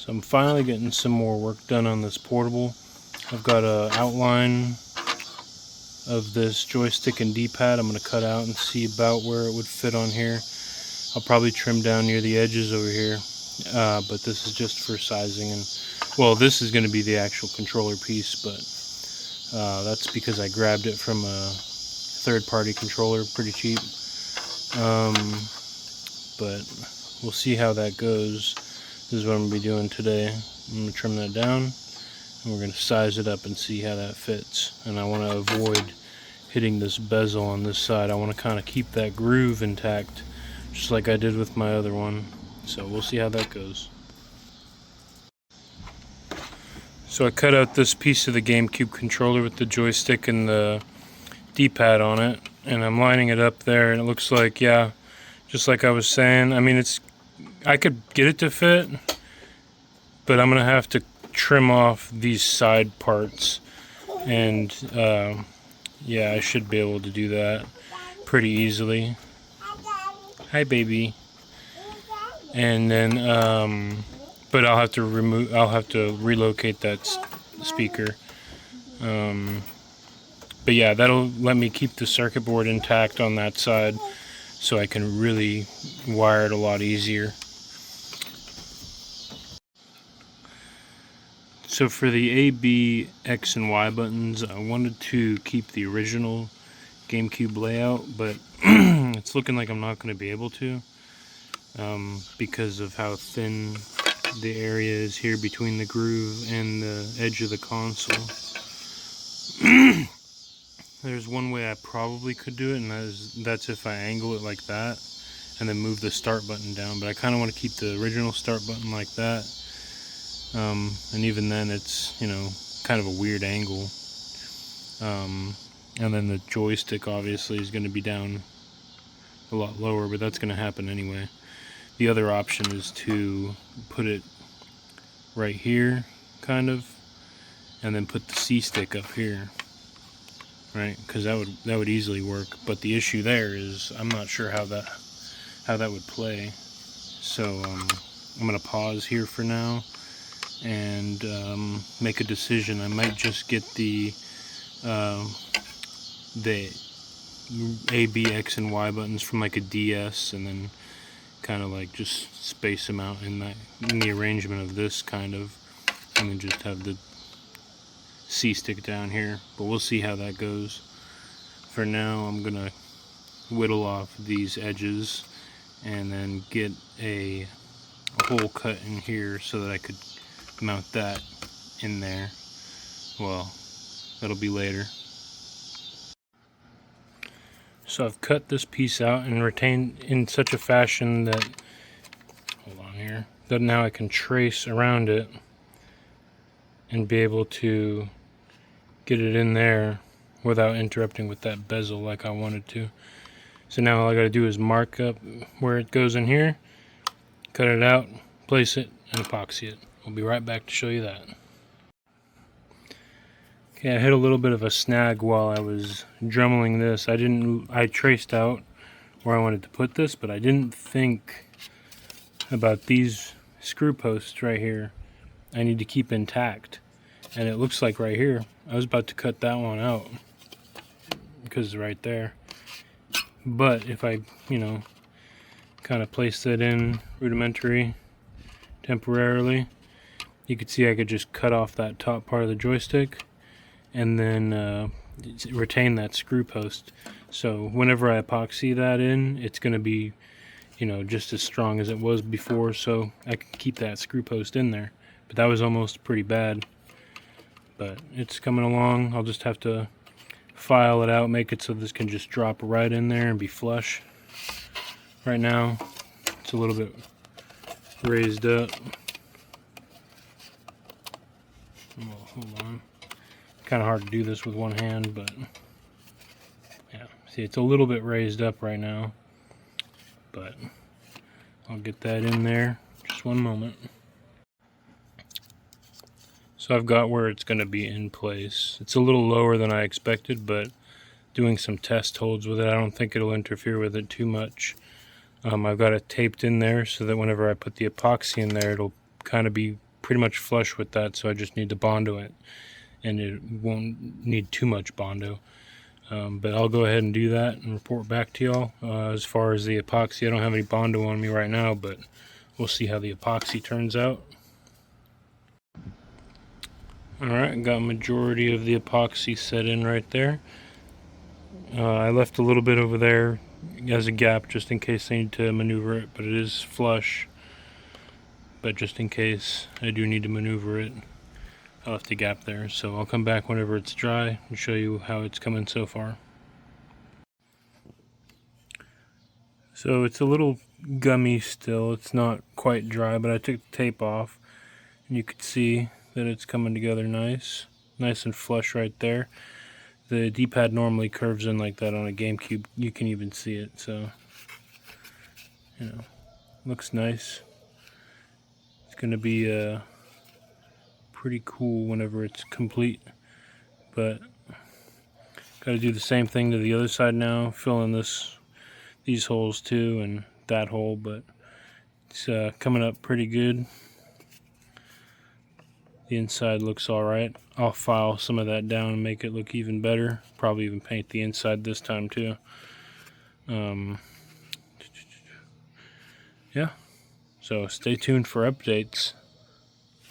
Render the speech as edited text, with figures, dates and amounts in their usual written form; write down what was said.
So I'm finally getting some more work done on this portable. I've got an outline of this joystick and D-pad I'm going to cut out and see about where it would fit on here. I'll probably trim down near the edges over here, but this is just for sizing. And well, this is going to be the actual controller piece, but that's because I grabbed it from a third-party controller, pretty cheap. But we'll see how that goes. This is what I'm going to be doing today. I'm going to trim that down, and we're going to size it up and see how that fits. And I want to avoid hitting this bezel on this side. I want to kind of keep that groove intact, just like I did with my other one. So we'll see how that goes. So I cut out this piece of the GameCube controller with the joystick and the D-pad on it, and I'm lining it up there, and it looks like, yeah, just like I was saying. I mean, I could get it to fit, but I'm gonna have to trim off these side parts, and yeah, I should be able to do that pretty easily. Hi, baby. And then but I'll have to relocate that speaker. But yeah, that'll let me keep the circuit board intact on that side, so I can really wire it a lot easier. So for the A, B, X, and Y buttons, I wanted to keep the original GameCube layout, but it's looking like I'm not going to be able to, because of how thin the area is here between the groove and the edge of the console. There's one way I probably could do it, and that's if I angle it like that and then move the start button down, but I kind of want to keep the original start button like that. And even then it's, you know, kind of a weird angle. And then the joystick obviously is going to be down a lot lower, but that's going to happen anyway. The other option is to put it right here, kind of, and then put the C stick up here, right? Because that would easily work. But the issue there is I'm not sure how that would play. So I'm gonna pause here for now and make a decision. I might just get the A, B, X, and Y buttons from like a DS, and then kind of like just space them out in the arrangement of this kind of, and then just have the C stick down here. But we'll see how that goes. For now, I'm gonna whittle off these edges and then get a hole cut in here so that I could mount that in there. Well, that'll be later. So I've cut this piece out and retained in such a fashion that, hold on here, that now I can trace around it and be able to get it in there without interrupting with that bezel like I wanted to. So now all I gotta do is mark up where it goes in here, cut it out, place it, and epoxy it. We'll be right back to show you that. Okay, I hit a little bit of a snag while I was dremeling this. I traced out where I wanted to put this, but I didn't think about these screw posts right here. I need to keep intact. And it looks like right here, I was about to cut that one out because it's right there. But if I, you know, kind of place that in rudimentary, temporarily, you could see I could just cut off that top part of the joystick and then retain that screw post. So whenever I epoxy that in, it's going to be, you know, just as strong as it was before, so I can keep that screw post in there. But that was almost pretty bad. But it's coming along. I'll just have to file it out, make it so this can just drop right in there and be flush. Right now, it's a little bit raised up. Oh, hold on. Kind of hard to do this with one hand, but yeah, see, it's a little bit raised up right now, but I'll get that in there. Just one moment. So I've got where it's going to be in place. It's a little lower than I expected, but doing some test holds with it, I don't think it'll interfere with it too much. I've got it taped in there so that whenever I put the epoxy in there, it'll kind of be pretty much flush with that, so I just need to Bondo it, and it won't need too much Bondo. But I'll go ahead and do that and report back to y'all. As far as the epoxy, I don't have any Bondo on me right now, but we'll see how the epoxy turns out. Alright, got majority of the epoxy set in right there. I left a little bit over there as a gap just in case I need to maneuver it, but it is flush. But just in case I do need to maneuver it, I left a gap there. So I'll come back whenever it's dry and show you how it's coming so far. So it's a little gummy still. It's not quite dry, but I took the tape off and you can see that it's coming together nice and flush right there. The D-pad normally curves in like that on a GameCube. You can even see it, so you know, looks nice. It's gonna be pretty cool whenever it's complete, but gotta do the same thing to the other side now, fill in these holes too and that hole, but it's coming up pretty good. The inside looks alright. I'll file some of that down and make it look even better. Probably even paint the inside this time too. Yeah, so stay tuned for updates.